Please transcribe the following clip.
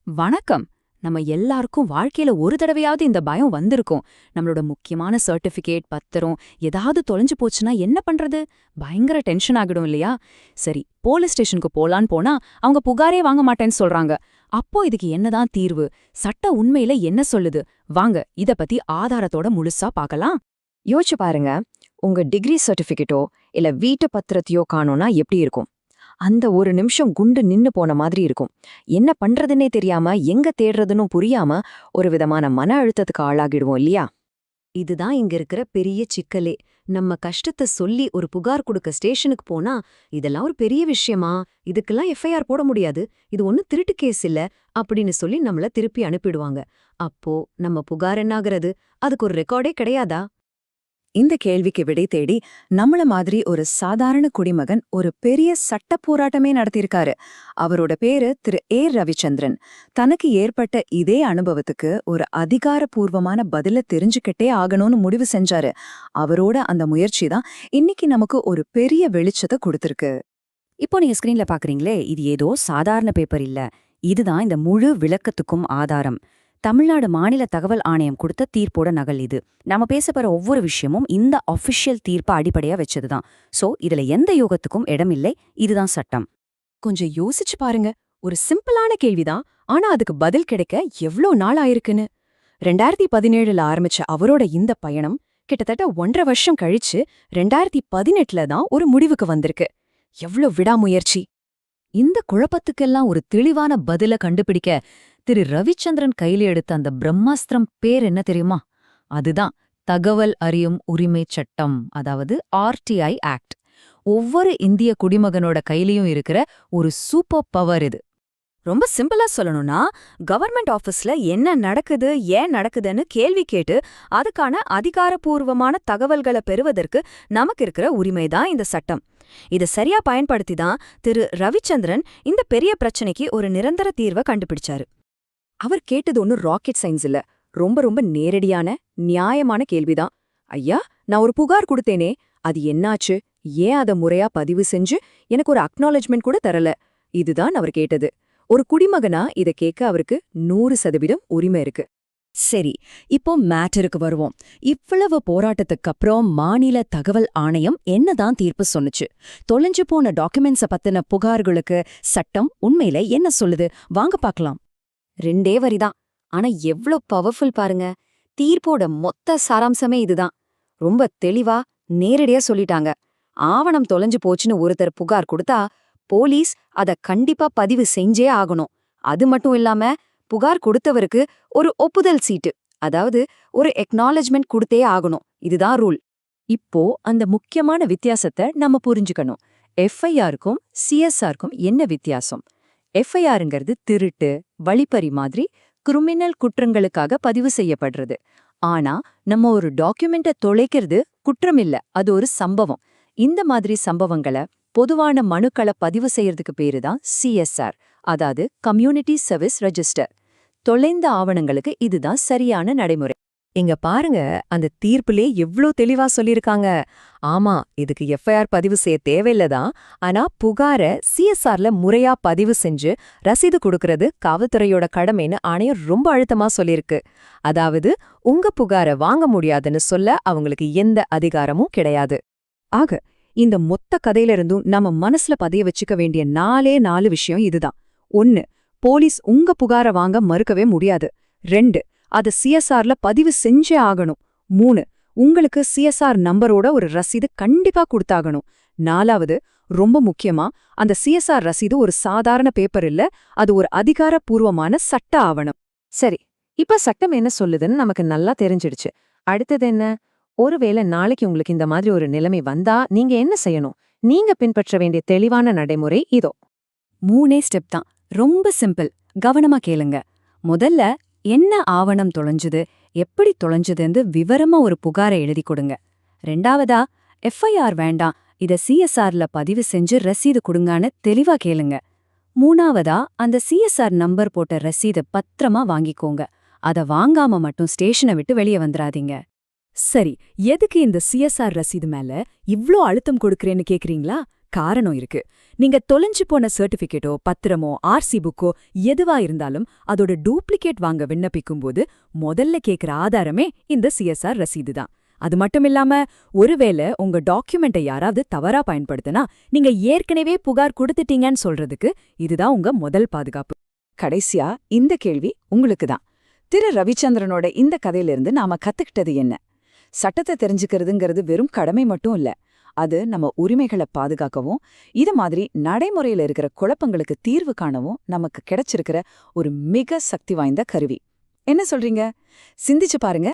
வணக்கம். நம்ம எல்லாருக்கும் வாழ்க்கையில ஒரு தடவையாவது இந்த பயம் வந்திருக்கும். நம்மளோட முக்கியமான சர்டிபிகேட், பத்திரம் ஏதாவது தொலைஞ்சு போச்சுன்னா என்ன பண்றது? பயங்கர டென்ஷன் ஆகிடும் இல்லையா? சரி, போலீஸ் ஸ்டேஷனுக்கு போலான்னு போனா அவங்க புகாரே வாங்க மாட்டேன்னு சொல்றாங்க. அப்போ இதுக்கு என்னதான் தீர்வு? சட்ட உண்மையில என்ன சொல்லுது? வாங்க இத பத்தி ஆதாரத்தோட முழுசா பார்க்கலாம். யோசிச்சு பாருங்க. உங்க டிகிரி சர்டிபிகேட்டோ இல்ல வீட்டு பத்திரத்தையோ காணோம்னா எப்படி இருக்கும்? அந்த ஒரு நிமிஷம் குண்டு நின்னு போன மாதிரி இருக்கும். என்ன பண்றதுன்னே தெரியாம எங்க தேடுறதுன்னு புரியாம ஒரு விதமான மன அழுத்தத்துக்கு ஆளாகிடுவோம் இல்லையா? இதுதான் இங்க இருக்கிற பெரிய சிக்கலே. நம்ம கஷ்டத்தை சொல்லி ஒரு புகார் கொடுக்க ஸ்டேஷனுக்கு போனா, இதெல்லாம் ஒரு பெரிய விஷயமா, இதுக்கெல்லாம் எஃப்ஐஆர் போட முடியாது, இது ஒன்னும் திருட்டு கேஸ் இல்ல அப்படின்னு சொல்லி நம்மள திருப்பி அனுப்பிடுவாங்க. அப்போ நம்ம புகார் என்னாகிறது? அதுக்கு ஒரு ரெக்கார்டே கிடையாதா? இந்த கேள்விக்கு விடை தேடி நம்மள மாதிரி ஒரு சாதாரண குடிமகன் ஒரு பெரிய சட்ட போராட்டமே நடத்தியிருக்காரு. அவரோட பேரு திரு ரவிச்சந்திரன். தனக்கு ஏற்பட்ட இதே அனுபவத்துக்கு ஒரு அதிகாரப்பூர்வமான பதில தெரிஞ்சுக்கிட்டே ஆகணும்னு முடிவு செஞ்சாரு. அவரோட அந்த முயற்சி தான் இன்னைக்கு நமக்கு ஒரு பெரிய வெளிச்சத்தை கொடுத்திருக்கு. இப்போ நீங்க ஸ்கிரீன்ல பாக்குறீங்களே, இது ஏதோ சாதாரண பேப்பர் இல்ல. இதுதான் இந்த முழு விளக்கத்துக்கும் ஆதாரம். தமிழ்நாடு மாநில தகவல் ஆணையம் கொடுத்த தீர்ப்போட நகல் இது. நம்ம பேசப்படுற ஒவ்வொரு விஷயமும் இந்த அஃபிஷியல் தீர்ப்பை அடிப்படையா வச்சதுதான். சோ இதுல எந்த யோகத்துக்கும் இடமில்லை. இதுதான் சட்டம். கொஞ்சம் யோசிச்சு பாருங்க. ஒரு சிம்பிளான கேள்விதான், ஆனா அதுக்கு பதில் கிடைக்க எவ்ளோ நாள் ஆயிருக்குன்னு. 2017ல ஆரம்பிச்ச அவரோட இந்த பயணம் கிட்டத்தட்ட 1.5 வருஷம் கழிச்சு 2018ல தான் ஒரு முடிவுக்கு வந்திருக்கு. எவ்ளோ விடாமுயற்சி! இந்த குழப்பத்துக்கெல்லாம் ஒரு தெளிவான பதில கண்டுபிடிக்க திரு ரவிச்சந்திரன் கையில எடுத்த அந்த பிரம்மாஸ்திரம் பேர் என்ன தெரியுமா? அதுதான் தகவல் அறியும் உரிமை சட்டம், அதாவது ஆர்டிஐ ஆக்ட். ஒவ்வொரு இந்திய குடிமகனோட கையிலயும் இருக்கிற ஒரு சூப்பர் பவர் இது. ரொம்ப சிம்பிளா சொல்லணும்னா, கவர்மெண்ட் ஆபீஸ்ல என்ன நடக்குது, ஏன் நடக்குதுன்னு கேள்வி கேட்டு அதுக்கான அதிகாரப்பூர்வமான தகவல்களை பெறுவதற்கு நமக்கு இருக்கிற உரிமைதான் இந்த சட்டம். இதை சரியா பயன்படுத்தி தான் திரு ரவிச்சந்திரன் இந்த பெரிய பிரச்சனைக்கு ஒரு நிரந்தர தீர்வை கண்டுபிடிச்சாரு. அவர் கேட்டது ஒன்னும் ராக்கெட் சயின்ஸ் இல்ல. ரொம்ப ரொம்ப நேரடியான நியாயமான கேள்விதான். ஐயா, நான் ஒரு புகார் கொடுத்தேனே, அது என்னாச்சு? ஏன் அதை முறையா பதிவு செஞ்சு எனக்கு ஒரு அக்னாலஜ்மெண்ட் கூட தரல? இதுதான் அவர் கேட்டது. ஒரு குடிமகனா இத கேட்க அவருக்கு 100% உரிமை இருக்கு. சரி, இப்போ மேட்டருக்கு வருவோம். இவ்வளவு போராட்டத்துக்கு அப்புறம் மாநில தகவல் ஆணையம் என்னதான் தீர்ப்பு சொன்னுச்சு? தொலைஞ்சு போன டாக்குமெண்ட்ஸ பத்தின புகார்களுக்கு சட்டம் உண்மையில என்ன சொல்லுது? வாங்க பார்க்கலாம். 2 வரிதான், ஆனா எவ்ளோ பவர்ஃபுல் பாருங்க. தீர்ப்போட மொத்த சாராம்சமே இதுதான். ரொம்ப தெளிவா நேரடியா சொல்லிட்டாங்க. ஆவணம் தொலைஞ்சு போச்சுன்னு ஒருத்தர் புகார் கொடுத்தா போலீஸ் அத கண்டிப்பா பதிவு செஞ்சே ஆகணும். அது மட்டும் இல்லாம புகார் கொடுத்தவருக்கு ஒரு ஒப்புதல் சீட்டு, அதாவது ஒரு எக்னாலஜ்மெண்ட் கொடுத்தே ஆகணும். இதுதான் ரூல். இப்போ அந்த முக்கியமான வித்தியாசத்தை நம்ம புரிஞ்சுக்கணும். எஃப்ஐஆருக்கும் சிஎஸ்ஆருக்கும் என்ன வித்தியாசம்? எஃப்ஐஆருங்கிறது திருட்டு, வழிப்பறி மாதிரி கிரிமினல் குற்றங்களுக்காக பதிவு செய்யப்படுறது. ஆனா நம்ம ஒரு டாக்குமெண்ட்டை தொலைக்கிறது குற்றம் இல்ல, அது ஒரு சம்பவம். இந்த மாதிரி சம்பவங்களை பொதுவான மனுக்களை பதிவு செய்யறதுக்கு பேருதான் சிஎஸ்ஆர், அதாவது கம்யூனிட்டி சர்வீஸ் ரெஜிஸ்டர். தொலைந்த ஆவணங்களுக்கு இதுதான் சரியான நடைமுறை. இங்க பாருங்க, அந்த தீர்ப்புலே எவ்ளோ தெளிவா சொல்லிருக்காங்க. ஆமா, இதுக்கு எஃப்ஐஆர் பதிவு செய்ய தேவையில்லதான். ஆனா புகார சிஎஸ்ஆர்ல முறையா பதிவு செஞ்சு ரசீது கொடுக்கறது காவல்துறையோட கடமைன்னு ஆணையம் ரொம்ப அழுத்தமா சொல்லிருக்கு. அதாவது உங்க புகார வாங்க முடியாதுன்னு சொல்ல அவங்களுக்கு எந்த அதிகாரமும் கிடையாது. ஆக இந்த மொத்த கதையிலிருந்தும் நம்ம மனசுல பதிய வச்சுக்க வேண்டிய 4 விஷயம் இதுதான். 1, போலீஸ் உங்க புகார வாங்க மறுக்கவே முடியாது. 2, அத சிஎஸ்ஆர்ல பதிவு செஞ்சே ஆகணும். 3, உங்களுக்கு சிஎஸ்ஆர் நம்பரோட ஒரு ரசீது கண்டிப்பா கொடுத்தாகணும். 4வது, ரொம்ப முக்கியமா, அந்த சிஎஸ்ஆர் ரசீது ஒரு சாதாரண பேப்பர் இல்ல, அது ஒரு அதிகாரப்பூர்வமான சட்ட ஆவணம். சரி, இப்ப சட்டம் என்ன சொல்லுதுன்னு நமக்கு நல்லா தெரிஞ்சிடுச்சு. அடுத்தது என்ன? ஒருவேளை நாளைக்கு உங்களுக்கு இந்த மாதிரி ஒரு நிலைமை வந்தா நீங்க என்ன செய்யணும்? நீங்க பின்பற்ற வேண்டிய தெளிவான நடைமுறை இதோ. 3 ஸ்டெப் தான். ரொம்ப சிம்பிள். கவனமா கேளுங்க. முதல்ல என்ன ஆவணம் தொலைஞ்சுது, எப்படி தொலைஞ்சுதுன்னு விவரமா ஒரு புகாரை எழுதி கொடுங்க. 2வதா, எஃப்ஐஆர் வேண்டாம், இத சிஎஸ்ஆர்ல பதிவு செஞ்சு ரசீது கொடுங்கன்னு தெளிவா கேளுங்க. 3வதா, அந்த சிஎஸ்ஆர் நம்பர் போட்ட ரசீதை பத்திரமா வாங்கிக்கோங்க. அத வாங்காம மட்டும் ஸ்டேஷனை விட்டு வெளியே வந்துடாதீங்க. சரி, எதுக்கு இந்த சிஎஸ்ஆர் ரசீது மேல இவ்ளோ அழுத்தம் கொடுக்கறேன்னு கேக்குறீங்களா? காரணம் இருக்கு. நீங்க தொலைஞ்சு போன சர்டிபிகேட்டோ பத்திரமோ ஆர்சி புக்கோ எதுவா இருந்தாலும் அதோட டூப்ளிகேட் வாங்க விண்ணப்பிக்கும்போது முதல்ல கேக்குற ஆதாரமே இந்த சிஎஸ்ஆர் ரசீது தான். அது மட்டும் இல்லாம ஒருவேளை உங்க டாக்குமெண்ட்டை யாராவது தவறா பயன்படுத்தினா நீங்க ஏற்கனவே புகார் கொடுத்துட்டீங்கன்னு சொல்றதுக்கு இதுதான் உங்க முதல் பாதுகாப்பு. கடைசியா இந்த கேள்வி உங்களுக்கு தான். திரு ரவிச்சந்திரனோட இந்த கதையிலிருந்து நாம கத்துக்கிட்டது என்ன? சட்டத்தை தெரிஞ்சுக்கிறதுங்கிறது வெறும் கடமை மட்டும் இல்ல, அது நம்ம உரிமைகளை பாதுகாக்கவும் இது மாதிரி நடைமுறையில இருக்கிற குழப்பங்களுக்கு தீர்வு காணவும் நமக்கு கிடைச்சிருக்கிற ஒரு மிக சக்தி வாய்ந்த கருவி. என்ன சொல்றீங்க? சிந்திச்சு பாருங்க.